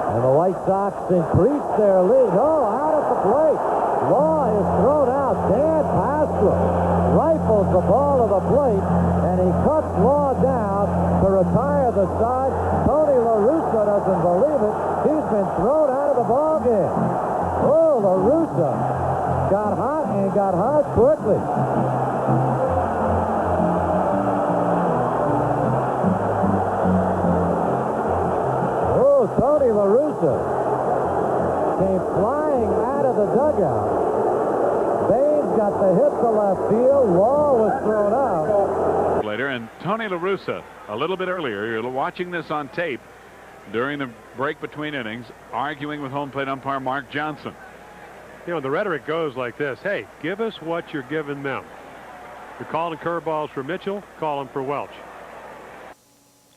And the White Sox increase their lead. Oh, out at the plate. Law is thrown out. Dan Pastor rifles the ball to the plate, and he cuts Law down to retire the side. Tony LaRussa doesn't believe it. He's been thrown out of the ball game. Oh, LaRussa got hot and got hot quickly. Tony LaRussa came flying out of the dugout. Baines got the hit to left field. Law was thrown out. Later, and Tony LaRussa, a little bit earlier, you're watching this on tape during the break between innings, arguing with home plate umpire Mark Johnson. You know, the rhetoric goes like this. Hey, give us what you're giving them. You're calling curveballs for Mitchell, call them for Welch.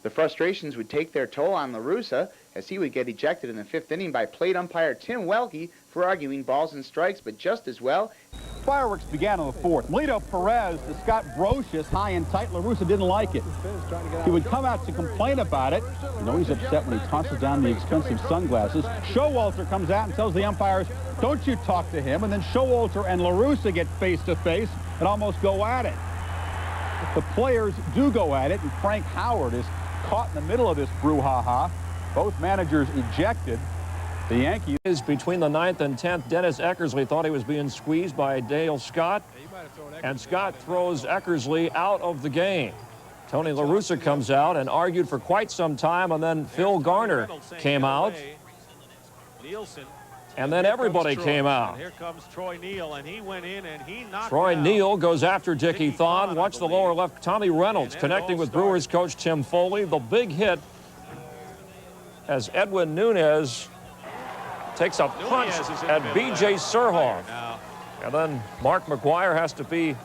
The frustrations would take their toll on LaRussa as he would get ejected in the 5th inning by plate umpire Tim Welke for arguing balls and strikes, but just as well. Fireworks began on the 4th. Melito Perez to Scott Brocious, high and tight. LaRussa didn't like it. He would come out to complain about it. You know he's upset when he tosses down the expensive sunglasses. Showalter comes out and tells the umpires, don't you talk to him. And then Showalter and LaRussa get face to face and almost go at it. The players do go at it, and Frank Howard is caught in the middle of this brouhaha. Both managers ejected. The Yankees. Between the 9th and 10th, Dennis Eckersley thought he was being squeezed by Dale Scott, and Scott throws Eckersley out of the game. Tony LaRussa comes out and argued for quite some time, and then Phil Garner came out. And then everybody came out. Here comes Troy Neal, and he went in and he knocked Troy Neal goes after Dickie Thon. Watch the lower left. Tommy Reynolds connecting with Brewers coach Tim Foley. The big hit as Edwin Nunez takes a punch at B.J. Surhoff. And then Mark McGwire has to be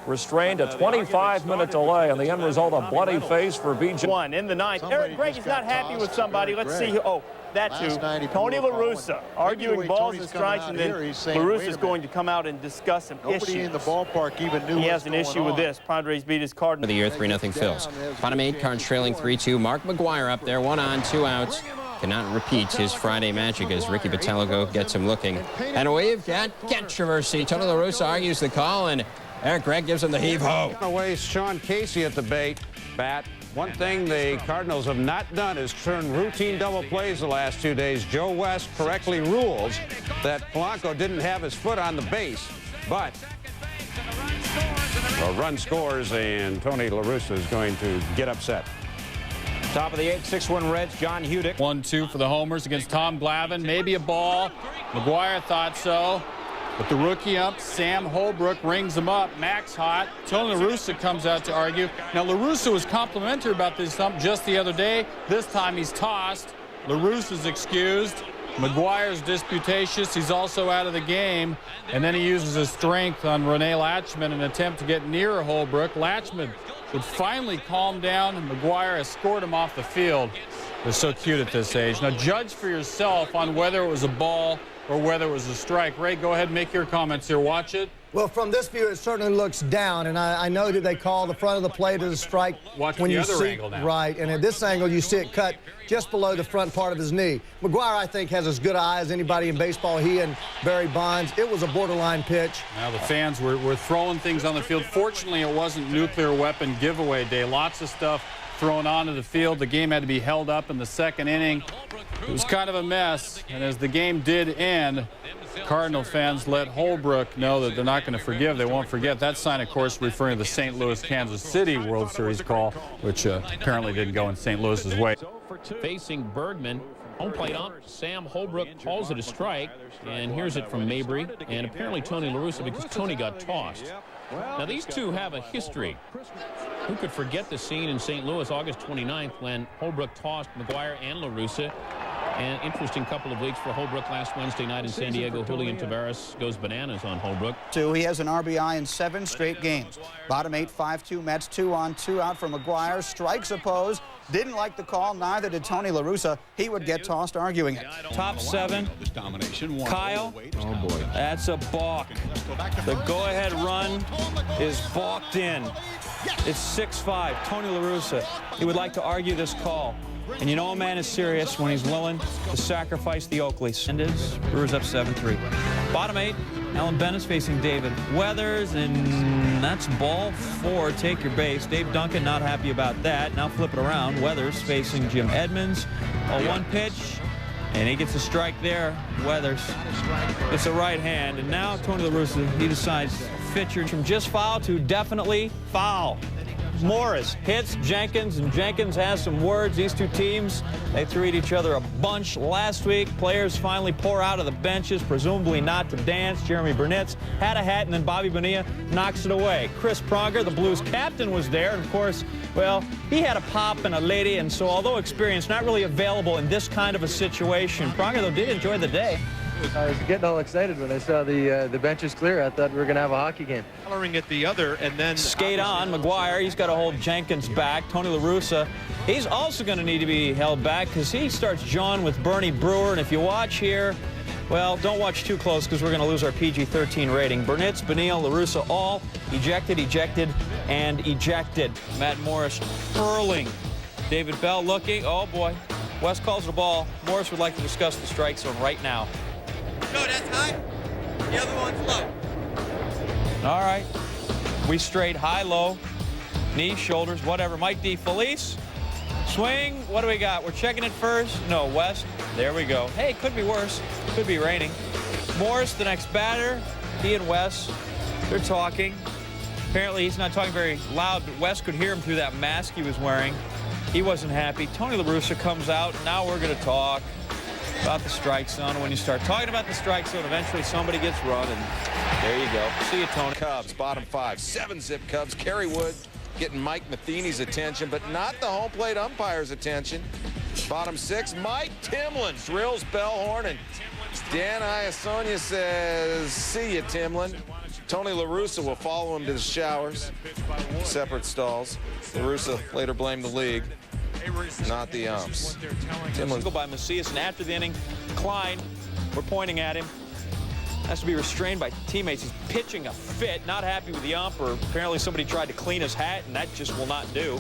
restrained. A 25-minute delay, and the end result, a bloody face for B.J. One in the 9th. Eric Gregg is not happy with somebody. Let's see who. Oh, that too. Tony LaRussa arguing balls and strikes, and then LaRussa is going to come out and discuss some issues. Nobody in the ballpark even knew he has an issue with this. Padres beat his Cardinals. For the year, 3-0 Phils. Bottom 8, Cards trailing 3-2. Mark McGwire up there, 1 on, 2 outs. Cannot repeat his Friday magic as Ricky Botello gets him looking. And we've got controversy. Tony LaRussa argues the call, and Eric Gregg gives him the heave-ho. Away, Sean Casey at the bat. One thing the Cardinals have not done is turn routine double plays the last 2 days. Joe West correctly rules that Polanco didn't have his foot on the base, but a run scores, and Tony LaRussa is going to get upset. Top of the 8th, 6-1 Reds, John Hudick. 1-2 for the homers against Tom Glavine. Maybe a ball. McGwire thought so. But the rookie ump, Sam Holbrook, rings him up. Max hot. Tony LaRussa comes out to argue. Now, LaRussa was complimentary about this ump just the other day. This time he's tossed. LaRussa's excused. McGwire's disputatious. He's also out of the game. And then he uses his strength on Rene Latchman in an attempt to get near Holbrook. Latchman would finally calm down, and McGwire escorted him off the field. They're so cute at this age. Now, judge for yourself on whether it was a ball or whether it was a strike. Ray, go ahead and make your comments here. Watch it. Well, from this view, it certainly looks down, and I know that they call the front of the plate as a strike. Watch when the you other see, angle now. Right, and at this angle, you see it cut just below the front part of his knee. McGwire, I think, has as good an eye as anybody in baseball. He and Barry Bonds. It was a borderline pitch. Now, the fans were throwing things on the field. Fortunately, it wasn't nuclear weapon giveaway day. Lots of stuff thrown onto the field. The game had to be held up in the 2nd inning. It was kind of a mess, and as the game did end, Cardinal fans let Holbrook know that they're not going to forgive. They won't forget. That sign, of course, referring to the St. Louis-Kansas City World Series call, which apparently didn't go in St. Louis's way. Facing Bergman, home plate ump Sam Holbrook calls it a strike, and here's it from Mabry, and apparently Tony LaRussa, because Tony got tossed. Now, these two have a history. Who could forget the scene in St. Louis August 29th when Holbrook tossed McGwire and LaRussa? An interesting couple of weeks for Holbrook last Wednesday night in San Diego. Julian Tavares goes bananas on Holbrook. He has an RBI in 7 straight games. Bottom 8, 5-2 Mets, 2 on, 2 out for McGwire. Strikes opposed. Didn't like the call. Neither did Tony LaRussa. He would get tossed arguing it. Top 7. Kyle. Oh, boy. That's a balk. The go-ahead run is balked in. It's 6-5. Tony LaRussa. He would like to argue this call. And you know a man is serious when he's willing to sacrifice the Oakleys. And is Brewers up 7-3. Bottom 8, Alan Bennett's facing David Weathers, and that's ball 4. Take your base. Dave Duncan not happy about that. Now flip it around. Weathers facing Jim Edmonds. A 1 pitch, and he gets a strike there. Weathers. It's a right hand, and now Tony LaRussa, he decides Fitcher from just foul to definitely foul. Morris hits Jenkins, and Jenkins has some words. These two teams, they threw at each other a bunch last week. Players finally pour out of the benches, presumably not to dance. Jeremy Burnitz had a hat, and then Bobby Bonilla knocks it away. Chris Pronger, the Blues captain, was there, and of course, well, he had a pop and a lady, and so although experienced, not really available in this kind of a situation. Pronger, though, did enjoy the day. I was getting all excited when I saw the benches clear. I thought we were going to have a hockey game. Coloring at the other, and then skate on. McGuire, he's got to hold Jenkins back. Tony LaRussa, he's also going to need to be held back because he starts jawing with Bernie Brewer. And if you watch here, well, don't watch too close because we're going to lose our PG-13 rating. Burnitz, Bonilla, LaRussa, all ejected, and ejected. Matt Morris hurling. David Bell looking. Oh, boy. West calls the ball. Morris would like to discuss the strike zone right now. No, that's high. The other one's low. All right. We straight, high, low, knees, shoulders, whatever. Mike DeFelice. Swing. What do we got? We're checking it first. No, West. There we go. Hey, could be worse. Could be raining. Morris, the next batter. He and Wes, they're talking. Apparently, he's not talking very loud, but Wes could hear him through that mask he was wearing. He wasn't happy. Tony LaRussa comes out. Now we're going to talk about the strike zone. When you start talking about the strike zone, eventually somebody gets run, and there you go. See you, Tony. Cubs, bottom 5, 7-zip Cubs. Kerry Wood getting Mike Matheny's attention, but not the home plate umpire's attention. Bottom 6, Mike Timlin drills Bellhorn, and Dan Iasonia says, see you, Timlin. Tony LaRussa will follow him to the showers. Separate stalls. LaRussa later blamed the league, not the umps. Go by Macias, and after the inning, Klein, we're pointing at him, has to be restrained by teammates. He's pitching a fit, not happy with the ump, or apparently somebody tried to clean his hat, and that just will not do.